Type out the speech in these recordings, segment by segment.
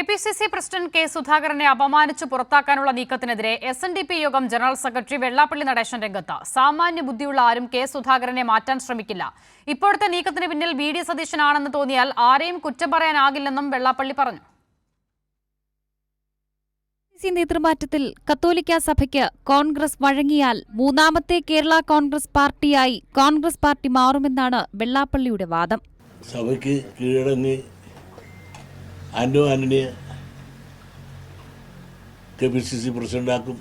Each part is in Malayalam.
കെപിസിസി പ്രസിഡന്റ് കെ സുധാകരനെ അപമാനിച്ചു പുറത്താക്കാനുള്ള നീക്കത്തിനെതിരെ എസ്എൻഡിപി യോഗം ജനറൽ സെക്രട്ടറി വെള്ളാപ്പള്ളി നടേശൻ രംഗത്ത്. സാമാന്യ ബുദ്ധിയുള്ള ആരും കെ സുധാകരനെ മാറ്റാൻ ശ്രമിക്കില്ല. ഇപ്പോഴത്തെ നീക്കത്തിന് പിന്നിൽ വി ഡി സതീശനാണെന്ന് തോന്നിയാൽ ആരെയും കുറ്റം പറയാനാകില്ലെന്നും വെള്ളാപ്പള്ളി പറഞ്ഞു. നേതൃമാറ്റത്തിൽ കത്തോലിക്ക സഭയ്ക്ക് കോൺഗ്രസ് വഴങ്ങിയാൽ മൂന്നാമത്തെ കേരള കോൺഗ്രസ് പാർട്ടിയായി കോൺഗ്രസ് പാർട്ടി മാറുമെന്നാണ് വെള്ളാപ്പള്ളിയുടെ വാദം. സഭയ്ക്ക് കീഴടങ്ങി ആന്റണിയെ കെപിസിസി പ്രസിഡന്റാക്കും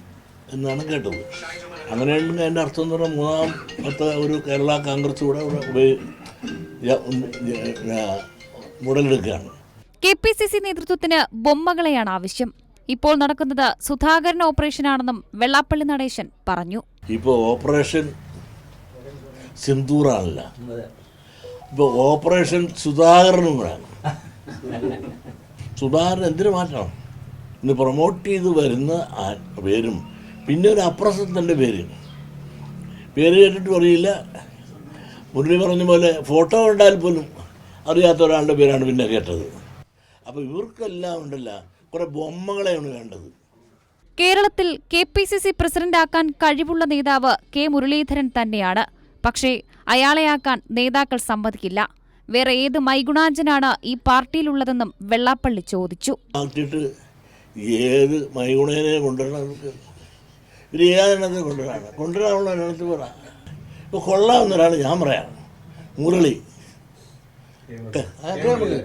എന്നാണ് കേട്ടത്. അങ്ങനെയാണെങ്കിൽ അതിൻ്റെ അർത്ഥം എന്ന് പറഞ്ഞാൽ മൂന്നാമത്തെ ഒരു കേരള കോൺഗ്രസ് കൂടെ മുടലെടുക്കുകയാണ്. കെപിസിസി നേതൃത്വത്തിന് ബൊമ്മകളെയാണ് ആവശ്യം. ഇപ്പോൾ നടക്കുന്നത് സുധാകരൻ ഓപ്പറേഷനാണെന്നും വെള്ളാപ്പള്ളി നടേശൻ പറഞ്ഞു. ഇപ്പോൾ ഓപ്പറേഷൻ സിന്ദൂറാണല്ല, ഇപ്പോൾ ഓപ്പറേഷൻ സുധാകരനും കൂടെയാണ്. സുധാകരൻ എന്തിനു മാറ്റണം? ഇന്ന് പ്രൊമോട്ട് ചെയ്ത് വരുന്ന പേരും പിന്നെ ഒരു അപ്രസത്തിൻ്റെ പേര് കേട്ടിട്ട് അറിയില്ല. മുരളി പറഞ്ഞ പോലെ ഫോട്ടോ കണ്ടാൽ പോലും അറിയാത്ത ഒരാളുടെ പേരാണ് പിന്നെ കേട്ടത്. അപ്പോൾ ഇവർക്കെല്ലാം ഉണ്ടല്ല കുറെ ബൊമ്മകളെയാണ് വേണ്ടത്. കേരളത്തിൽ കെപിസിസി പ്രസിഡന്റാക്കാൻ കഴിവുള്ള നേതാവ് കെ മുരളീധരൻ തന്നെയാണ്. പക്ഷേ അയാളെയാക്കാൻ നേതാക്കൾ സമ്മതിക്കില്ല. വേറെ ഏത് മൈഗുണാഞ്ചനാണ് ഈ പാർട്ടിയിലുള്ളതെന്നും വെള്ളാപ്പള്ളി ചോദിച്ചു. ഏത് മൈഗുണേനെ കൊണ്ടുവരണം? ഇത് ഏതെണ്ണത്തെ കൊണ്ടുവരാനുള്ള എണ്ണത്തിൽ പറ. ഇപ്പോൾ കൊള്ളാവുന്നൊരാൾ ഞാൻ പറയാം, മുരളി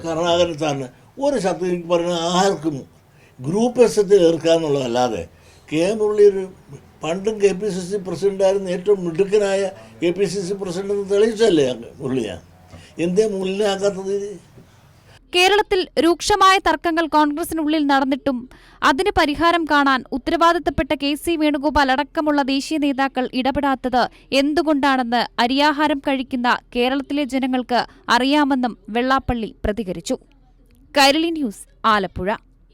കരുണാകരൻ സാറിന് ഒരു ശബ്ദം എനിക്ക് പറയുന്നത് ആർക്കും ഗ്രൂപ്പ് എസത്തിൽ ഏർക്കാന്നുള്ളതല്ലാതെ കെ മുരളി ഒരു പണ്ടും കെ പി സി സി പ്രസിഡന്റായിരുന്ന ഏറ്റവും മിടുക്കനായ K P C C president തെളിയിച്ചല്ലേ മുരളിയാണ്. എന്തേ മുന്നിലാക്കാത്തത്? കേരളത്തിൽ രൂക്ഷമായ തർക്കങ്ങൾ കോൺഗ്രസിനുള്ളിൽ നടന്നിട്ടും അതിന് പരിഹാരം കാണാൻ ഉത്തരവാദിത്തപ്പെട്ട കെ.സി. വേണുഗോപാൽ അടക്കമുള്ള ദേശീയ നേതാക്കൾ ഇടപെടാത്തത് എന്തുകൊണ്ടാണെന്ന് അരിയാഹാരം കഴിക്കുന്ന കേരളത്തിലെ ജനങ്ങൾക്ക് അറിയാമെന്നും വെള്ളാപ്പള്ളി പ്രതികരിച്ചു. കൈരളി ന്യൂസ്, ആലപ്പുഴ.